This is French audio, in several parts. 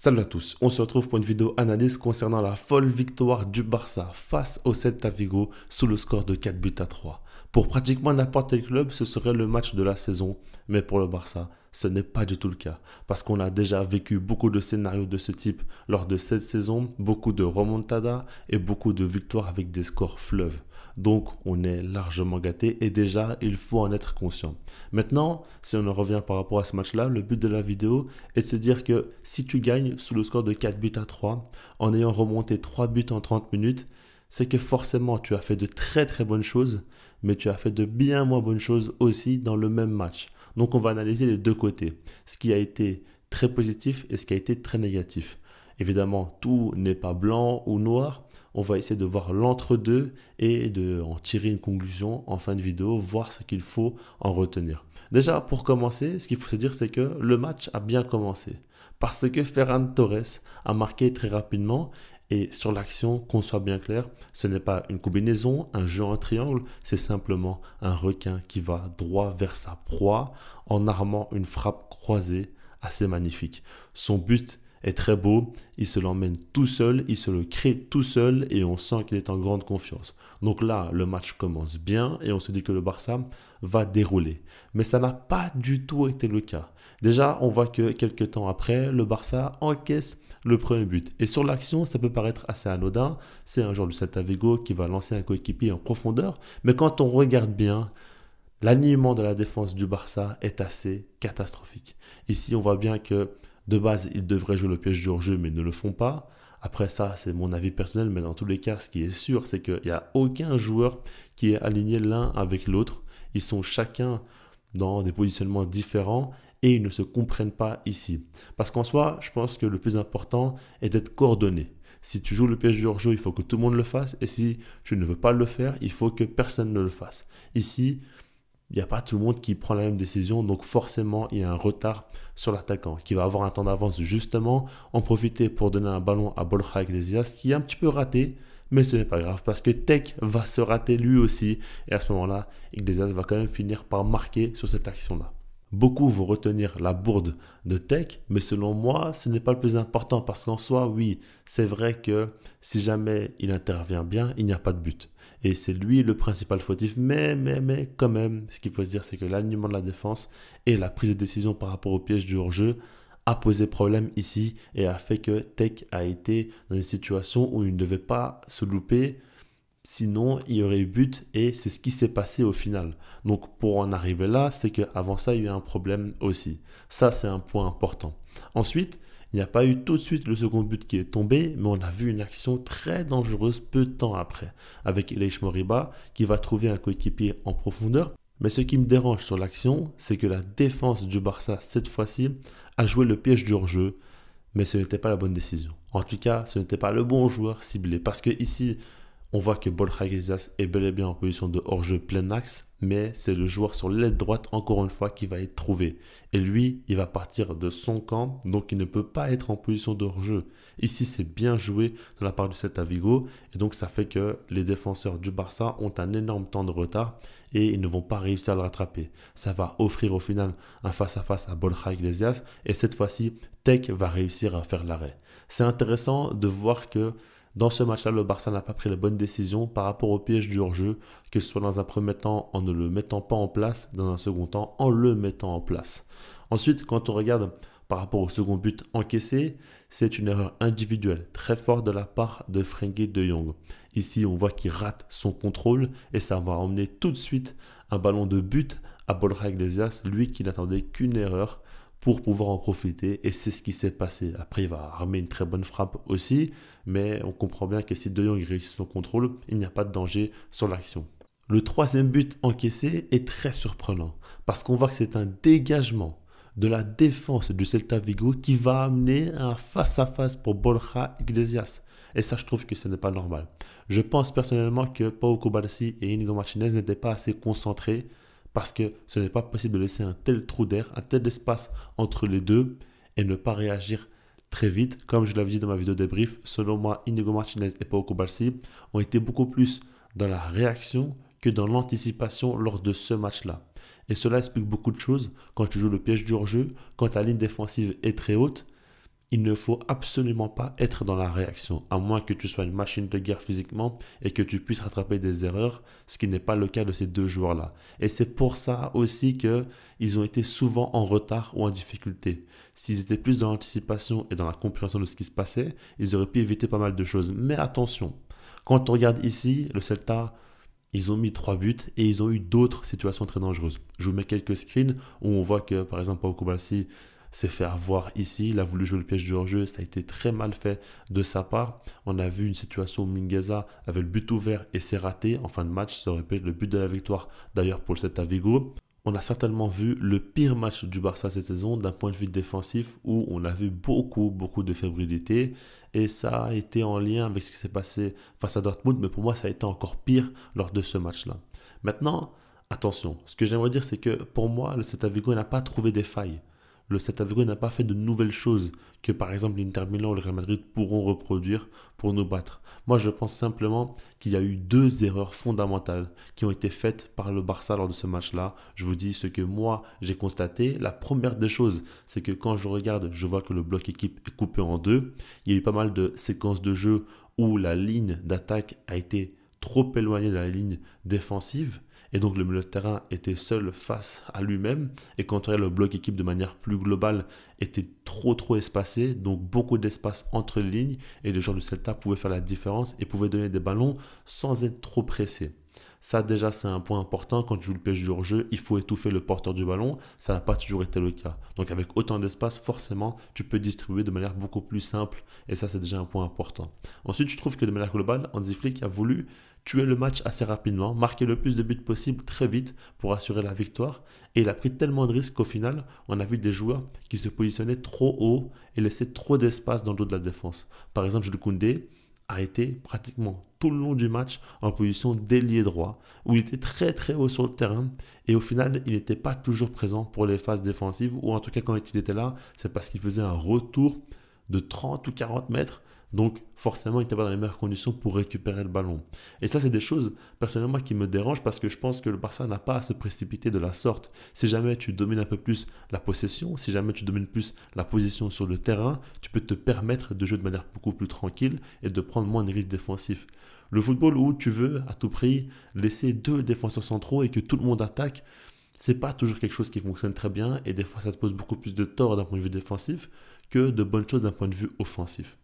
Salut à tous, on se retrouve pour une vidéo analyse concernant la folle victoire du Barça face au Celta Vigo sous le score de 4 buts à 3. Pour pratiquement n'importe quel club, ce serait le match de la saison, mais pour le Barça, ce n'est pas du tout le cas, parce qu'on a déjà vécu beaucoup de scénarios de ce type lors de cette saison, beaucoup de remontadas et beaucoup de victoires avec des scores fleuves. Donc on est largement gâté et déjà il faut en être conscient. Maintenant, si on en revient par rapport à ce match-là, le but de la vidéo est de se dire que si tu gagnes sous le score de 4 buts à 3, en ayant remonté 3 buts en 30 minutes, c'est que forcément tu as fait de très très bonnes choses, mais tu as fait de bien moins bonnes choses aussi dans le même match. Donc on va analyser les deux côtés, ce qui a été très positif et ce qui a été très négatif. Évidemment, tout n'est pas blanc ou noir. On va essayer de voir l'entre-deux et de en tirer une conclusion en fin de vidéo, voir ce qu'il faut en retenir. Déjà, pour commencer, ce qu'il faut se dire, c'est que le match a bien commencé. Parce que Ferran Torres a marqué très rapidement. Et sur l'action, qu'on soit bien clair, ce n'est pas une combinaison, un jeu en triangle, c'est simplement un requin qui va droit vers sa proie en armant une frappe croisée assez magnifique. Son but est très beau, il se l'emmène tout seul, il se le crée tout seul et on sent qu'il est en grande confiance. Donc là, le match commence bien et on se dit que le Barça va dérouler. Mais ça n'a pas du tout été le cas. Déjà, on voit que quelques temps après, le Barça encaisse le premier but. Et sur l'action, ça peut paraître assez anodin. C'est un joueur du Celta Vigo qui va lancer un coéquipier en profondeur. Mais quand on regarde bien, l'alignement de la défense du Barça est assez catastrophique. Ici, on voit bien que de base, ils devraient jouer le piège du hors-jeu, mais ils ne le font pas. Après ça, c'est mon avis personnel, mais dans tous les cas, ce qui est sûr, c'est qu'il n'y a aucun joueur qui est aligné l'un avec l'autre. Ils sont chacun dans des positionnements différents et ils ne se comprennent pas ici. Parce qu'en soi, je pense que le plus important est d'être coordonné. Si tu joues le piège du hors-jeu, il faut que tout le monde le fasse. Et si tu ne veux pas le faire, il faut que personne ne le fasse. Ici, il n'y a pas tout le monde qui prend la même décision, donc forcément, il y a un retard sur l'attaquant qui va avoir un temps d'avance justement, en profiter pour donner un ballon à Borja Iglesias qui est un petit peu raté, mais ce n'est pas grave parce que Tech va se rater lui aussi et à ce moment-là, Iglesias va quand même finir par marquer sur cette action-là. Beaucoup vont retenir la bourde de Tech, mais selon moi, ce n'est pas le plus important parce qu'en soi, oui, c'est vrai que si jamais il intervient bien, il n'y a pas de but. Et c'est lui le principal fautif, mais quand même, ce qu'il faut se dire, c'est que l'alignement de la défense et la prise de décision par rapport au piège du hors-jeu a posé problème ici et a fait que Tech a été dans une situation où il ne devait pas se louper. Sinon, il y aurait eu but et c'est ce qui s'est passé au final. Donc, pour en arriver là, c'est qu'avant ça, il y a eu un problème aussi. Ça, c'est un point important. Ensuite, il n'y a pas eu tout de suite le second but qui est tombé, mais on a vu une action très dangereuse peu de temps après, avec Ilaish Moriba qui va trouver un coéquipier en profondeur. Mais ce qui me dérange sur l'action, c'est que la défense du Barça, cette fois-ci, a joué le piège du hors-jeu, mais ce n'était pas la bonne décision. En tout cas, ce n'était pas le bon joueur ciblé. Parce que ici, on voit que Borja Iglesias est bel et bien en position de hors-jeu plein axe, mais c'est le joueur sur l'aile droite, encore une fois, qui va être trouvé. Et lui, il va partir de son camp, donc il ne peut pas être en position de hors-jeu. Ici, c'est bien joué de la part du Celta Vigo, et donc ça fait que les défenseurs du Barça ont un énorme temps de retard et ils ne vont pas réussir à le rattraper. Ça va offrir au final un face-à-face à Borja Iglesias, et cette fois-ci, Tech va réussir à faire l'arrêt. C'est intéressant de voir que dans ce match-là, le Barça n'a pas pris la bonne décision par rapport au piège du hors-jeu, que ce soit dans un premier temps en ne le mettant pas en place, dans un second temps en le mettant en place. Ensuite, quand on regarde par rapport au second but encaissé, c'est une erreur individuelle très forte de la part de Frenkie de Jong. Ici, on voit qu'il rate son contrôle et ça va emmener tout de suite un ballon de but à Borja Iglesias, lui qui n'attendait qu'une erreur pour pouvoir en profiter et c'est ce qui s'est passé. Après, il va armer une très bonne frappe aussi, mais on comprend bien que si De Jong réussit son contrôle, il n'y a pas de danger sur l'action. Le troisième but encaissé est très surprenant parce qu'on voit que c'est un dégagement de la défense du Celta Vigo qui va amener un face-à-face pour Borja Iglesias. Et ça, je trouve que ce n'est pas normal. Je pense personnellement que Pau Cubarsí et Inigo Martinez n'étaient pas assez concentrés parce que ce n'est pas possible de laisser un tel trou d'air, un tel espace entre les deux et ne pas réagir très vite. Comme je l'avais dit dans ma vidéo débrief, selon moi, Inigo Martinez et Pau Cubarsí ont été beaucoup plus dans la réaction que dans l'anticipation lors de ce match-là. Et cela explique beaucoup de choses quand tu joues le piège du hors-jeu, quand ta ligne défensive est très haute. il ne faut absolument pas être dans la réaction, à moins que tu sois une machine de guerre physiquement et que tu puisses rattraper des erreurs, ce qui n'est pas le cas de ces deux joueurs-là. Et c'est pour ça aussi qu'ils ont été souvent en retard ou en difficulté. S'ils étaient plus dans l'anticipation et dans la compréhension de ce qui se passait, ils auraient pu éviter pas mal de choses. Mais attention, quand on regarde ici, le Celta, ils ont mis 3 buts et ils ont eu d'autres situations très dangereuses. Je vous mets quelques screens où on voit que, par exemple, Pau Cubarsí s'est fait avoir ici. Il a voulu jouer le piège du hors-jeu. Ça a été très mal fait de sa part. On a vu une situation où Mingueza avait le but ouvert et s'est raté en fin de match. Ça aurait pu être le but de la victoire, d'ailleurs, pour le Celta Vigo. On a certainement vu le pire match du Barça cette saison d'un point de vue défensif où on a vu beaucoup de fébrilité et ça a été en lien avec ce qui s'est passé face à Dortmund, mais pour moi ça a été encore pire lors de ce match-là. Maintenant, attention, ce que j'aimerais dire c'est que pour moi le Celta Vigo n'a pas trouvé des failles. Le Celta Vigo n'a pas fait de nouvelles choses que par exemple l'Inter Milan ou le Real Madrid pourront reproduire pour nous battre. Moi je pense simplement qu'il y a eu deux erreurs fondamentales qui ont été faites par le Barça lors de ce match-là. Je vous dis ce que moi j'ai constaté. La première des choses, c'est que quand je regarde, je vois que le bloc équipe est coupé en deux. Il y a eu pas mal de séquences de jeu où la ligne d'attaque a été trop éloignée de la ligne défensive. Et donc le milieu de terrain était seul face à lui-même. Et quand on regarde le bloc équipe de manière plus globale, était trop espacé. Donc beaucoup d'espace entre les lignes. Et les joueurs du Celta pouvaient faire la différence et pouvaient donner des ballons sans être trop pressés. Ça déjà c'est un point important. Quand tu joues le PSG du hors-jeu, il faut étouffer le porteur du ballon. Ça n'a pas toujours été le cas. Donc avec autant d'espace, forcément, tu peux distribuer de manière beaucoup plus simple. Et ça c'est déjà un point important. Ensuite, je trouve que de manière globale, Hansi Flick a voulu tuer le match assez rapidement, marquer le plus de buts possible très vite pour assurer la victoire. Et il a pris tellement de risques qu'au final, on a vu des joueurs qui se positionnaient trop haut et laissaient trop d'espace dans le dos de la défense. Par exemple, Jules Koundé a été pratiquement tout le long du match en position d'ailier droit, où il était très haut sur le terrain et au final, il n'était pas toujours présent pour les phases défensives, ou en tout cas quand il était là, c'est parce qu'il faisait un retour de 30 ou 40 mètres. Donc forcément, il n'était pas dans les meilleures conditions pour récupérer le ballon. Et ça, c'est des choses personnellement qui me dérangent parce que je pense que le Barça n'a pas à se précipiter de la sorte. Si jamais tu domines un peu plus la possession, si jamais tu domines plus la position sur le terrain, tu peux te permettre de jouer de manière beaucoup plus tranquille et de prendre moins de risques défensifs. Le football où tu veux à tout prix laisser deux défenseurs centraux et que tout le monde attaque, c'est pas toujours quelque chose qui fonctionne très bien et des fois ça te pose beaucoup plus de tort d'un point de vue défensif que de bonnes choses d'un point de vue offensif.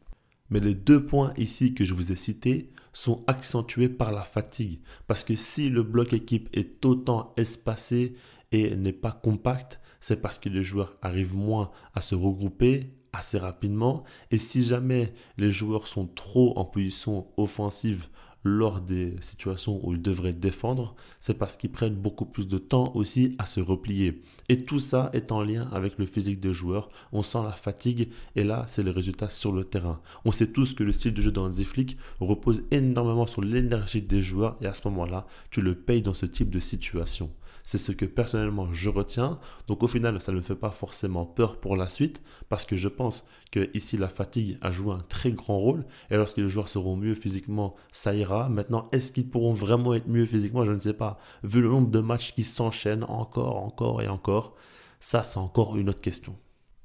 Mais les deux points ici que je vous ai cités sont accentués par la fatigue. Parce que si le bloc équipe est autant espacé et n'est pas compact, c'est parce que les joueurs arrivent moins à se regrouper assez rapidement. Et si jamais les joueurs sont trop en position offensive lors des situations où ils devraient défendre, c'est parce qu'ils prennent beaucoup plus de temps aussi à se replier. Et tout ça est en lien avec le physique des joueurs. On sent la fatigue et là, c'est le résultat sur le terrain. On sait tous que le style de jeu de Hansi Flick repose énormément sur l'énergie des joueurs et à ce moment-là, tu le payes dans ce type de situation. C'est ce que personnellement je retiens. Donc au final, ça ne me fait pas forcément peur pour la suite parce que je pense que ici la fatigue a joué un très grand rôle et lorsque les joueurs seront mieux physiquement, ça ira. Maintenant, est-ce qu'ils pourront vraiment être mieux physiquement? Je ne sais pas. Vu le nombre de matchs qui s'enchaînent encore et encore, ça c'est encore une autre question.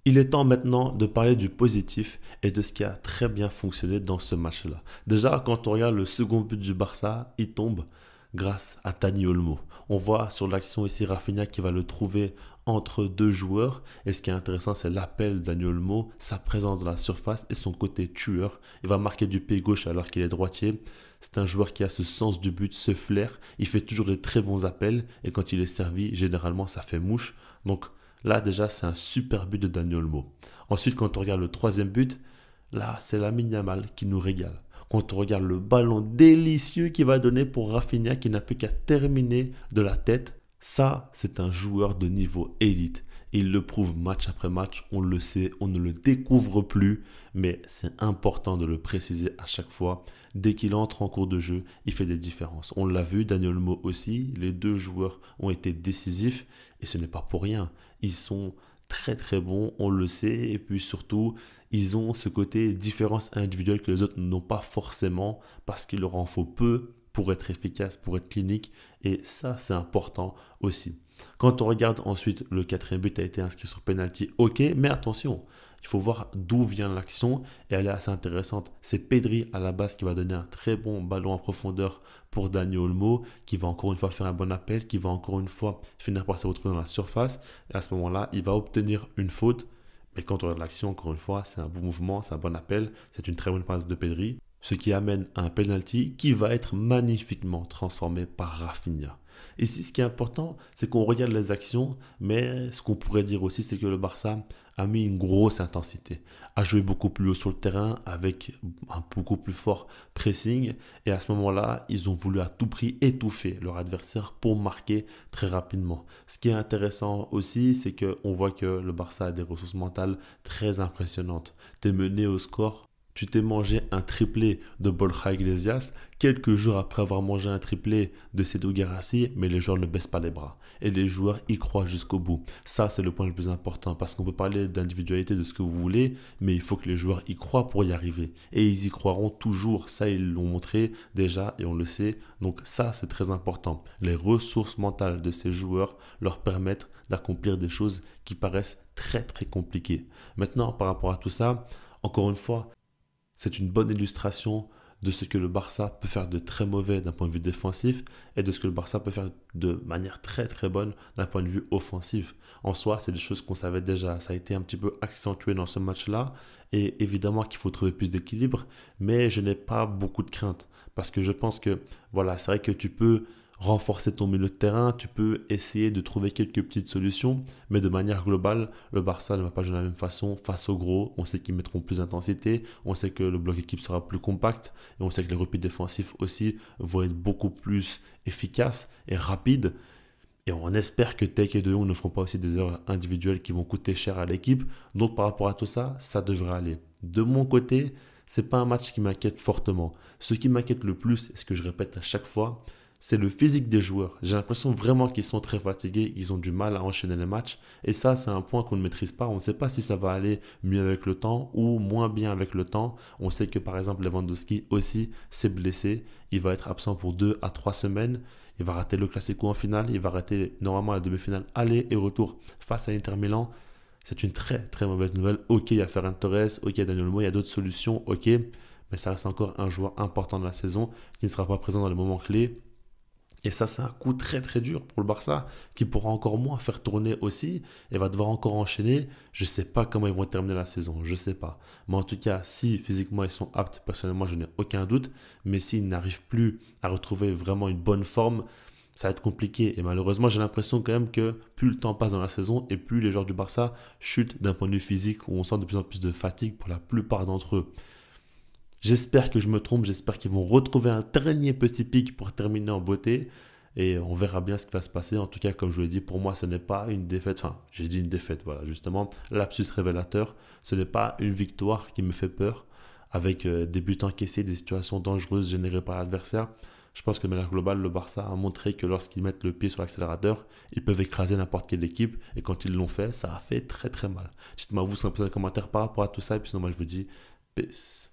Il est temps maintenant de parler du positif et de ce qui a très bien fonctionné dans ce match-là. Déjà, quand on regarde le second but du Barça, il tombe grâce à Dani Olmo. On voit sur l'action ici Rafinha qui va le trouver entre deux joueurs. Et ce qui est intéressant, c'est l'appel de Dani Olmo, sa présence dans la surface et son côté tueur. Il va marquer du pied gauche alors qu'il est droitier. C'est un joueur qui a ce sens du but, ce flair. Il fait toujours de très bons appels et quand il est servi, généralement, ça fait mouche. Donc là, déjà, c'est un super but de Dani Olmo. Ensuite, quand on regarde le troisième but, là, c'est Lamine Yamal qui nous régale. Quand on regarde le ballon délicieux qu'il va donner pour Rafinha qui n'a plus qu'à terminer de la tête, ça, c'est un joueur de niveau élite. Il le prouve match après match, on le sait, on ne le découvre plus, mais c'est important de le préciser à chaque fois. Dès qu'il entre en cours de jeu, il fait des différences. On l'a vu, Dani Olmo aussi, les deux joueurs ont été décisifs et ce n'est pas pour rien. Ils sont très bons, on le sait, et puis surtout, ils ont ce côté différence individuelle que les autres n'ont pas forcément parce qu'il leur en faut peu pour être efficace, pour être clinique, et ça c'est important aussi. Quand on regarde ensuite, le quatrième but a été inscrit sur penalty, ok, mais attention, il faut voir d'où vient l'action et elle est assez intéressante. C'est Pedri à la base qui va donner un très bon ballon en profondeur pour Dani Olmo, qui va encore une fois faire un bon appel, qui va encore une fois finir par se retrouver dans la surface. Et à ce moment-là, il va obtenir une faute. Mais quand on regarde l'action, encore une fois, c'est un bon mouvement, c'est un bon appel, c'est une très bonne passe de Pedri, ce qui amène à un penalty qui va être magnifiquement transformé par Rafinha. Ici, ce qui est important, c'est qu'on regarde les actions, mais ce qu'on pourrait dire aussi, c'est que le Barça a mis une grosse intensité, a joué beaucoup plus haut sur le terrain avec un beaucoup plus fort pressing, et à ce moment-là, ils ont voulu à tout prix étouffer leur adversaire pour marquer très rapidement. Ce qui est intéressant aussi, c'est qu'on voit que le Barça a des ressources mentales très impressionnantes. T'es mené au score. Tu t'es mangé un triplé de Borja Iglesias quelques jours après avoir mangé un triplé de Seydou Guirassy, mais les joueurs ne baissent pas les bras. Et les joueurs y croient jusqu'au bout. Ça, c'est le point le plus important parce qu'on peut parler d'individualité, de ce que vous voulez, mais il faut que les joueurs y croient pour y arriver. Et ils y croiront toujours. Ça, ils l'ont montré déjà et on le sait. Donc ça, c'est très important. Les ressources mentales de ces joueurs leur permettent d'accomplir des choses qui paraissent très très compliquées. Maintenant, par rapport à tout ça, encore une fois, c'est une bonne illustration de ce que le Barça peut faire de très mauvais d'un point de vue défensif et de ce que le Barça peut faire de manière très très bonne d'un point de vue offensif. En soi, c'est des choses qu'on savait déjà. Ça a été un petit peu accentué dans ce match-là et évidemment qu'il faut trouver plus d'équilibre, mais je n'ai pas beaucoup de crainte parce que je pense que voilà, c'est vrai que tu peux renforcer ton milieu de terrain, tu peux essayer de trouver quelques petites solutions, mais de manière globale, le Barça ne va pas jouer de la même façon face aux gros. On sait qu'ils mettront plus d'intensité, on sait que le bloc équipe sera plus compact, et on sait que les replis défensifs aussi vont être beaucoup plus efficaces et rapides. Et on espère que Tech et De Jong ne feront pas aussi des erreurs individuelles qui vont coûter cher à l'équipe. Donc par rapport à tout ça, ça devrait aller. De mon côté, c'est pas un match qui m'inquiète fortement. Ce qui m'inquiète le plus, et ce que je répète à chaque fois, c'est le physique des joueurs. J'ai l'impression vraiment qu'ils sont très fatigués, ils ont du mal à enchaîner les matchs. Et ça, c'est un point qu'on ne maîtrise pas. On ne sait pas si ça va aller mieux avec le temps ou moins bien avec le temps. On sait que par exemple, Lewandowski aussi s'est blessé. Il va être absent pour 2 à 3 semaines. Il va rater le Classico en finale. Il va rater normalement la demi-finale aller et retour face à l'Inter Milan. C'est une très très mauvaise nouvelle. Ok, il y a Ferran Torres, ok, il y a Daniel Olmo, il y a d'autres solutions, ok. Mais ça reste encore un joueur important de la saison qui ne sera pas présent dans les moments clés. Et ça, c'est un coup très très dur pour le Barça, qui pourra encore moins faire tourner aussi, et va devoir encore enchaîner. Je ne sais pas comment ils vont terminer la saison, je ne sais pas. Mais en tout cas, si physiquement ils sont aptes, personnellement, je n'ai aucun doute. Mais s'ils n'arrivent plus à retrouver vraiment une bonne forme, ça va être compliqué. Et malheureusement, j'ai l'impression quand même que plus le temps passe dans la saison, et plus les joueurs du Barça chutent d'un point de vue physique, où on sent de plus en plus de fatigue pour la plupart d'entre eux. J'espère que je me trompe, j'espère qu'ils vont retrouver un dernier petit pic pour terminer en beauté. Et on verra bien ce qui va se passer. En tout cas, comme je vous l'ai dit, pour moi, ce n'est pas une défaite. Enfin, j'ai dit une défaite, voilà, justement. Lapsus révélateur. Ce n'est pas une victoire qui me fait peur, avec des buts encaissés, des situations dangereuses générées par l'adversaire. Je pense que de manière globale, le Barça a montré que lorsqu'ils mettent le pied sur l'accélérateur, ils peuvent écraser n'importe quelle équipe. Et quand ils l'ont fait, ça a fait très très mal. Dites-moi vous, sans poser un commentaire par rapport à tout ça. Et puis sinon, moi, je vous dis peace.